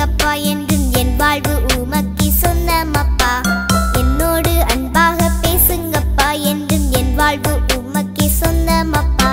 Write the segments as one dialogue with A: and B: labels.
A: பேசுங்கப்பா என்றும் என் வாழ்வு உமக்கே சொந்தமப்பா. என்னோடு அன்பாக பேசுங்கப்பா என்றும் என் வாழ்வு உமக்கே சொந்தமப்பா.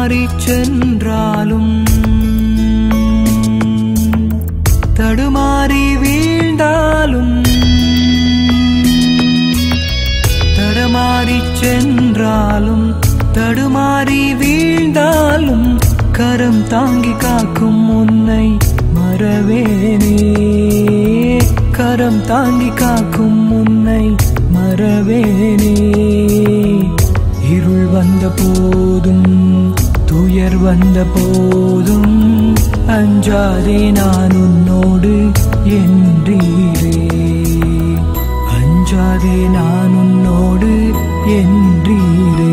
B: தடுமாறிச் சென்றாலும் தடுமாறி வீழ்ந்தாலும் தடுமாறிச் சென்றாலும் தடுமாறி வீழ்ந்தாலும் கரம் தாங்கி காக்கும் உன்னை மறவேனே கரம் தாங்கி காக்கும் உன்னை மறவேனே இருள் வந்த போதும் துயர் வந்த போதும் அஞ்சாதே நான் உன்னோடு என்றீரே அஞ்சாதே நான் உன்னோடு என்றீரே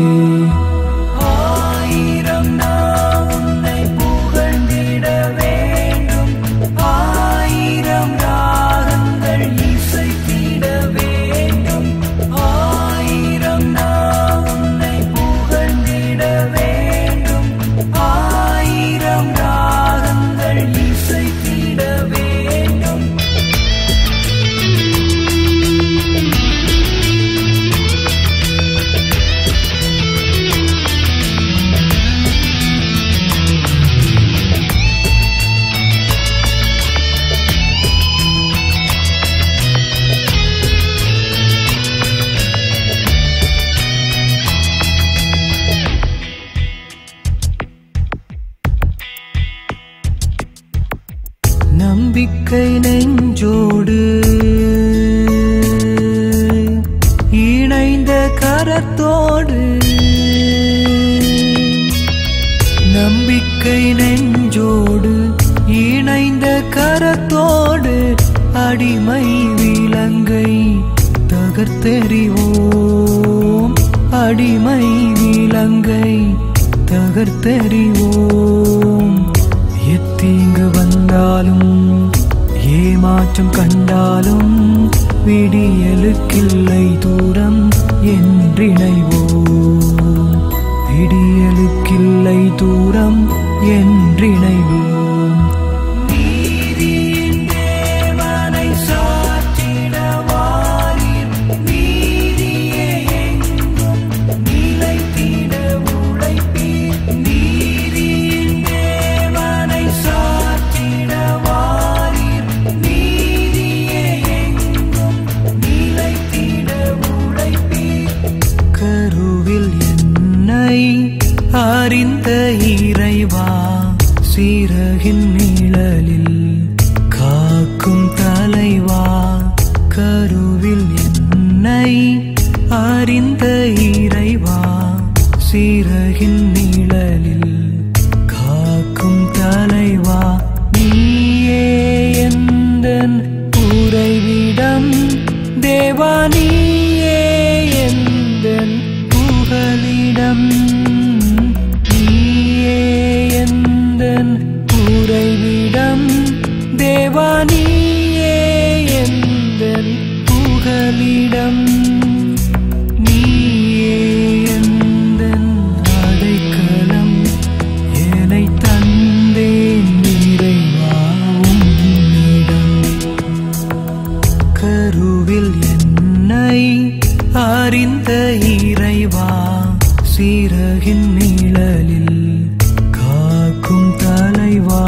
B: ஆயிரம் நான் உன்னை புகழ்ந்திட வேண்டும் ஆயிரம் ராகங்கள் இசைத்திட வேண்டும் ஆயிரம் நான் உன்னை புகழ்ந்திட வேண்டும் ஆயிரம் ராகங்கள் இசைத்திட வேண்டும் நம்பிக்கை நெஞ்சோடு இணைந்த கரத்தோடு நம்பிக்கை நெஞ்சோடு இணைந்த கரத்தோடு அடிமை விலங்கை தகர்த்தெறிவோம் அடிமை விலங்கை தகர்த்தெறிவோம் எத்தீங்கு வந்தாலும் ஏமாற்றம் கண்டாலும் விடியலுக்கில்லை தூரம் என்றிணைவோம் விடியலுக்கில்லை தூரம் என்றிணைவோம் நீதியின் தேவனை சாற்றிட வாரீர் நீதியே எங்கும் நிலைத்திட உழைப்பீர் நீதியின் தேவனை சாற்றிட வாரீர் நீதியே எங்கும் நிலைத்திட உழைப்பீர் கருவில் என்னை அறிந்த இறைவா சீரகின் நிழலில் காக்கும் தலைவா கருவில் என்னை அறிந்த இறைவா சீரகின் நிழலில் காக்கும் தலைவா நீயே எந்தன் உறைவிடம் தேவா நீயே எந்தன் புகலிடம் நீயே எந்தன் உறைவிடம் தேவா நீயே எந்தன் புகலிடம் நீயே எந்தன் அடைக்கலம் என்னை தந்தேன் இறைவா உம்மிடம் கருவில் என்னை அறிந்த இறைவா சீரகின் நிழலில் காக்கும் தலைவா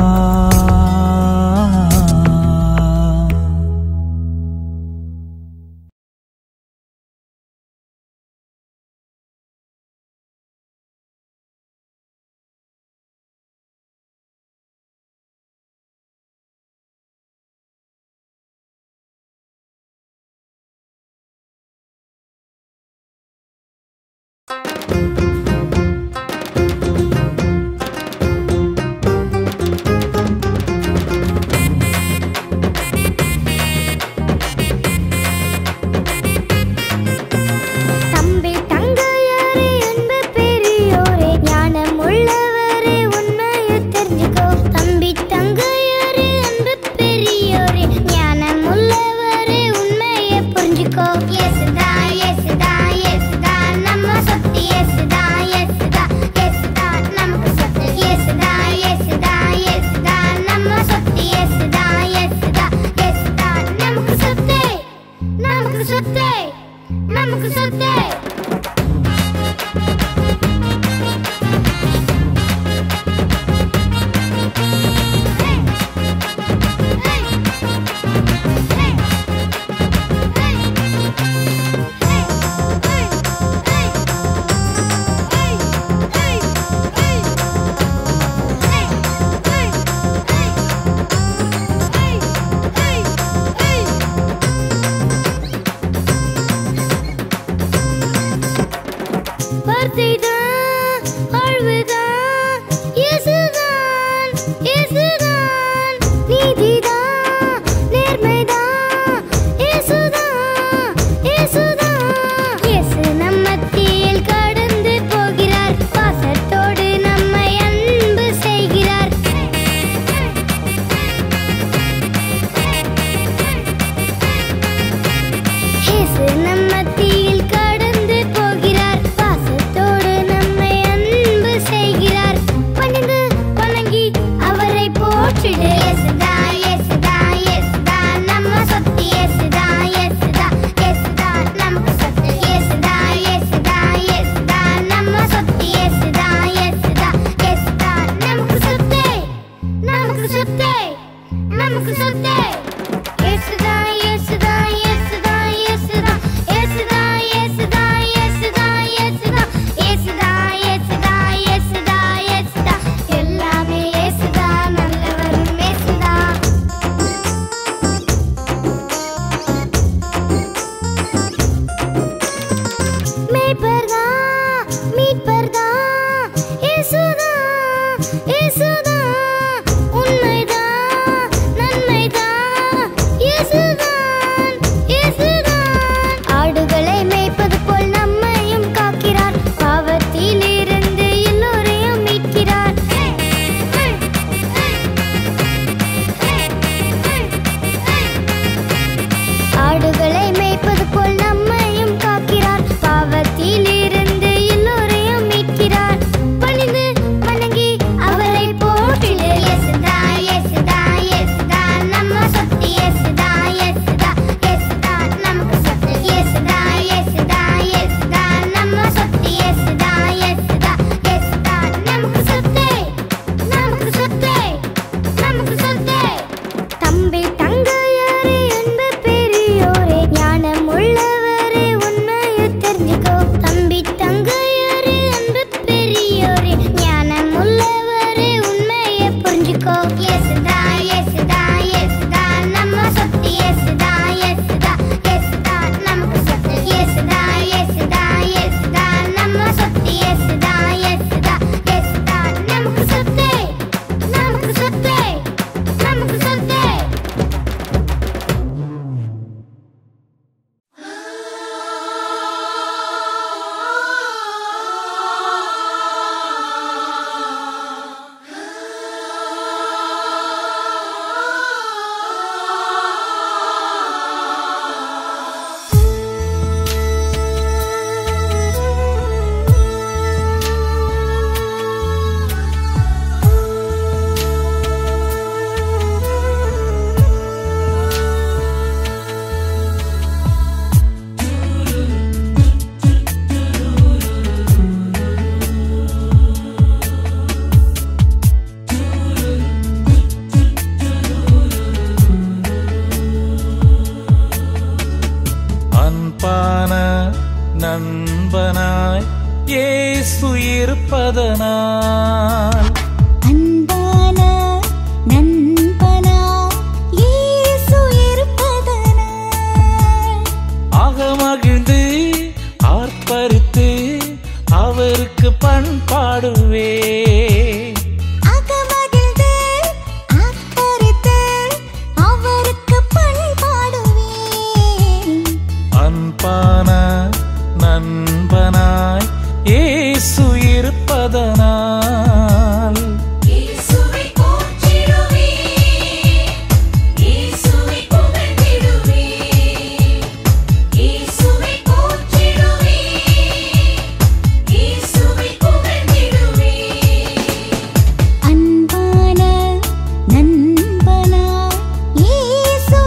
A: இயேசுதான் நீதிதான் நேர்மைதான் இயேசுதான் இயேசுதான் இயேசு நம் மத்தியில் கடந்து போகிறார் பாசத்தோடு நம்மை அன்பு செய்கிறார் இயேசு நம் மத்தியில் கடந்து போகிறார் பாசத்தோடு நம்மை அன்பு செய்கிறார் பணிந்து வணங்கி அவரை போற்றிடு இயேசுதான் இயேசுதான் இயேசுதான் நம்ம சொத்து இயேசுதான் இயேசுதான் இயேசுதான் நமக்கு சொத்து இயேசுதான் இயேசுதான் இயேசுதான் நம்ம சொத்து இயேசுதான் இயேசுதான் இயேசுதான் நமக்கு சொத்து நமக்கு சொத்து நமக்கு சொத்து இயேசுதான் இயேசுதான் இயேசுதான் இயேசுதான் இயேசுதான் இயேசுதான் இயேசுதான் இயேசுதான் இயேசுதான் இயேசுதான் இயேசுதான் இயேசுதான் எல்லாமே இயேசுதான் நல்லவரும் இயேசுதான் மேய்ப்பர்தான் மீட்பர்தான் இயேசுதான் இயேசுதான் உண்மைதான் நன்மைதான் இயேசுதான் இயேசுதான் ஆடுகளை மேய்ப்பது போல் நம்மையும் காக்கிறார் பாவத்தில் இருந்து எல்லோரையும் மீட்கிறார் ஆடுகளை மேய்ப்பது போல் நம்மையும் காக்கிறார் பாவத்தில் இருந்து எல்லோரையும் மீட்கிறார் பணிந்து வணங்கி அவரை போற்றிடு இயேசுதான் இயேசுதான் இயேசுதான் நம்ம சொத்து இயேசுதான் இயேசுதான் இயேசுதான் நமக்கு சொத்து இயேசுதான் இயேசுதான் இயேசுதான் நம்ம சொத்து இயேசுதான் இயேசுதான் இயேசுதான் நமக்கு சொத்து நமக்கு சொத்து நமக்கு சொத்து தம்பி தங்கையாரே அன்பு பெரியோரே ஞானம் உள்ளவரே உண்மையை தெரிஞ்சுக்கோ தம்பி தங்கையாரே அன்பு பெரியோரே ஞானம் உள்ளவரே உண்மையை புரிஞ்சுக்கோ இயேசுதான் இயேசுதான் இயேசுதான் நம்ம சொத்து இயேசுதான் இயேசுதான் இயேசுதான் நமக்கு சொத்து இயேசுதான் இயேசுதான் இயேசுதான் நம்ம சொத்து இயேசுதான் இயேசுதான் இயேசுதான் நமக்கு சொத்து நமக்கு சொத்து நமக்கு சொத்து
B: அன்பான நண்பனாய் இயேசு இருப்பதனால்
A: அன்பான நண்பனா இயேசு இருப்பதனால்
B: அகமகிழ்ந்து ஆர்ப்பரித்து அவருக்கு பண்பாடுவே
A: அகமகிழ்ந்து ஆர்ப்பரித்து அவருக்கு பண்பாடுவேன்
B: அன்பான நண்பனாய் இயேசு இருப்பதனால்
C: இயேசுவை போற்றிடுவேன் இயேசுவை புகழ்ந்திடுவேன் இயேசுவை போற்றிடுவேன் இயேசுவை புகழ்ந்திடுவேன்
A: அன்பான நண்பனா இயேசு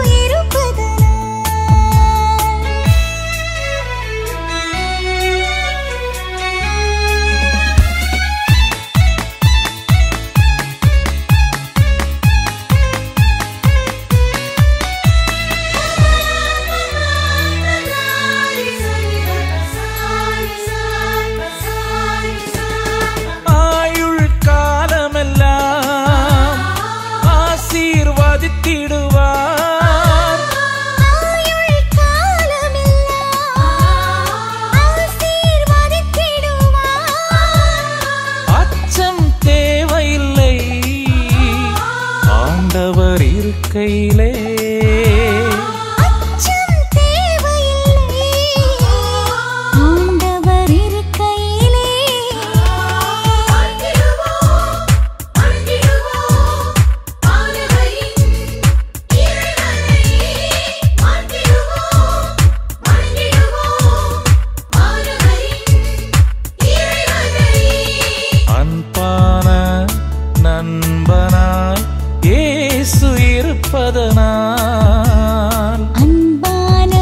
B: ஆயுள் காலமெல்லாம் ஆசீர்வதித்திடுவார்
A: ஆயுள் காலமெல்லாம் ஆசீர்வதித்திடுவார்
B: அச்சம் தேவையில்லை இருக்கையிலே
A: அச்சம் தேவையில்லை ஆண்டவர் இருக்கையிலே
C: வாழ்ந்திடுவோம் வாழ்ந்திடுவோம் ஆண்டவரின் இறைவனை வாழ்ந்திடுவோம் வாழ்ந்திடுவோம் ஆண்டவரின் இறைவனை
B: அன்பான நண்பனாய் இயேசு இருப்பதனால்
A: அன்பான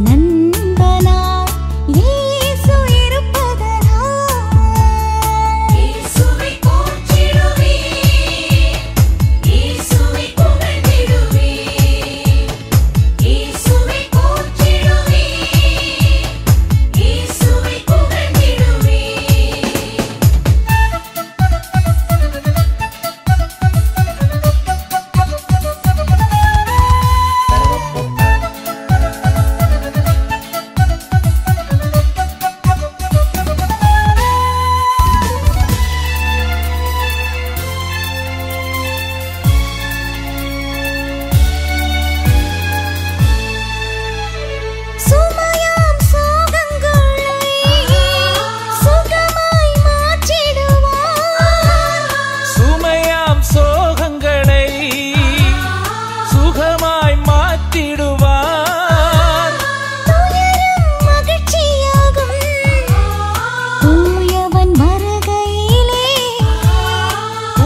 A: நண்பனாய் இயேசு இருப்பதனால்
C: இயேசுவை போற்றிடுவேன் இயேசுவை புகழ்ந்திடுவேன் இயேசுவை போற்றிடுவேன் இயேசுவை புகழ்ந்திடுவேன்
A: சுமையாம் சோகங்களை சுகமாய் மாற்றிடுவார்
B: சுமையாம் சோகங்களை சுகமாய் மாற்றிடுவார்
A: துயரம் மகிழ்ச்சியாகும் தூயவன் வருகையிலே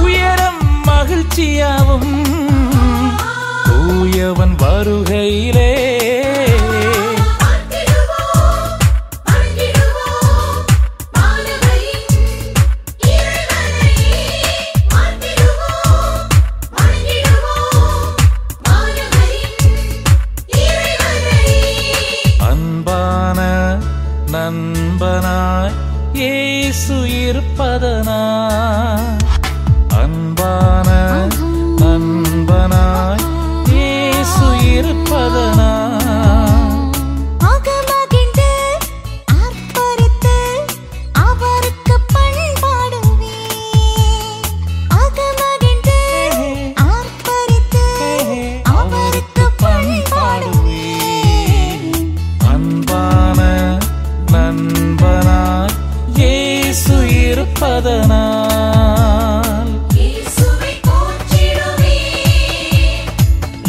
B: உயரம் மகிழ்ச்சியாவும் தூயவன் வருகையிலே
C: வாழ்ந்திடுவோம் வாழ்ந்திடுவோம் ஆண்டவரின் இறைவனை வாழ்ந்திடுவோம் வாழ்ந்திடுவோம் ஆண்டவரின் இறைவனை
B: அன்பான நண்பனாய் இயேசு இருப்பதனால் அன்பான நண்பனாய் இயேசு இருப்பதனால்
A: அகமகிழ்ந்து ஆர்ப்பரித்து அவருக்கு பண்பாடுவேன் அகமகிழ்ந்து ஆர்ப்பரித்து அவருக்கு பண்பாடுவேன்
B: அன்பான நண்பனாய் இயேசு இருப்பதனால்
C: இயேசுவை போற்றிடுவேன்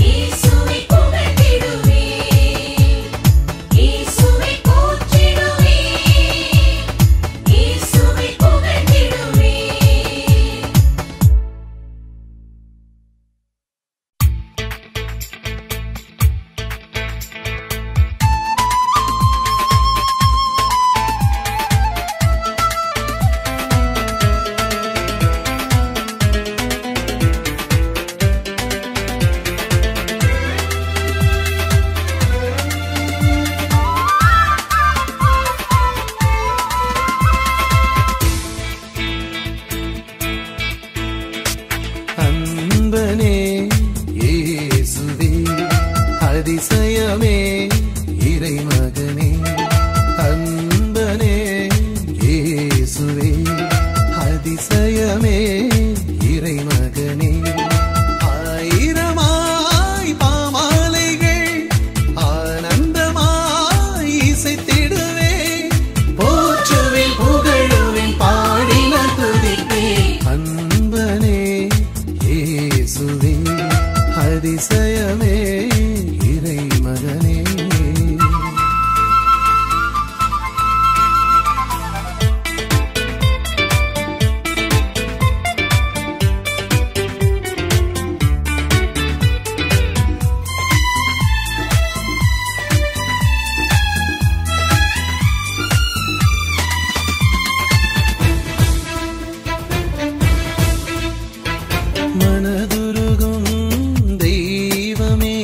C: இயேசுவை புகழ்ந்திடுவேன் இயேசுவை போற்றிடுவேன் இயேசுவை புகழ்ந்திடுவேன்
D: அன்பனே இயேசுவே அதிசயமே இறைமகனே அன்பனே இயேசுவே அதிசயமே இறைமகனே ஆயிரமாய் பாமாலைகள் ஆனந்தமாய் இசைத்திடுவே போற்றுவேன் புகழுவேன் பாடின துதிப்பேன் அன்பனே இயேசுவே அதிசயமே இறைமகனே மனதுருகும் தெய்வமே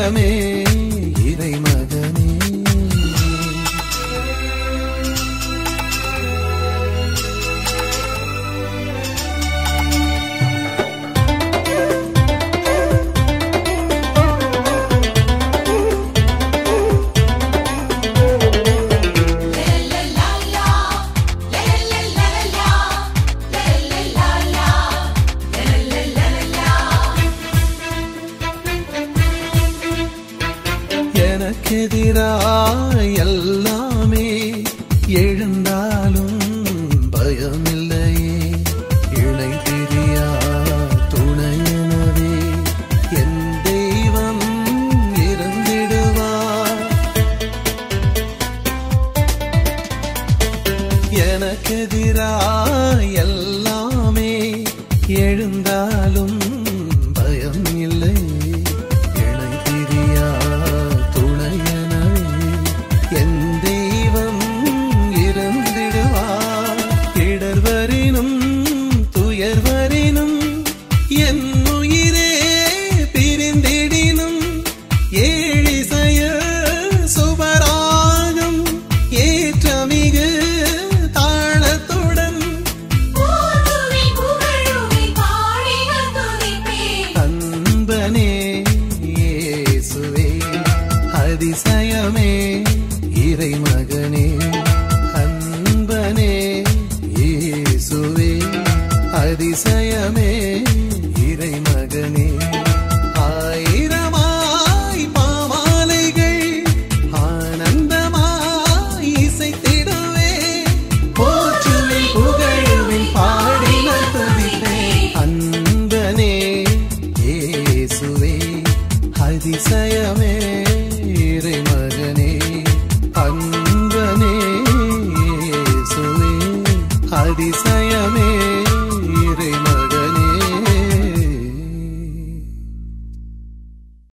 D: அதிசயமே இறைமகனே. எனக்கெதிராய் எல்லாமே எழுந்தாலும் பயமில்லையே, இணை பிரியா துணையனவே என் தெய்வம் இருந்திடுவார். எனக்கெதிராய் எல்லாமே எழுந்தாலும் பயம் இல்லை, இணை பிரியா என் தெய்வம் இருந்திடுவார். இடர்வரினும் துயர்வரினும் என் உயிரே பிரிந்திடினும் ஏழிசைய சுபராகம் ஏற்றமிகு தாளத்துடன் அன்பனே இயேசுவே அதிசயமே இறைமகனே. அன்பனே இயேசுவே அதிசயமே இறைமகனே. ஆயிரமாய் பாமாலைகள் ஆனந்தமாய் இசைத்திடவே, போற்றுவேன் புகழுவேன் பாடின துதிப்பேன். அன்பனே இயேசுவே அதிசயமே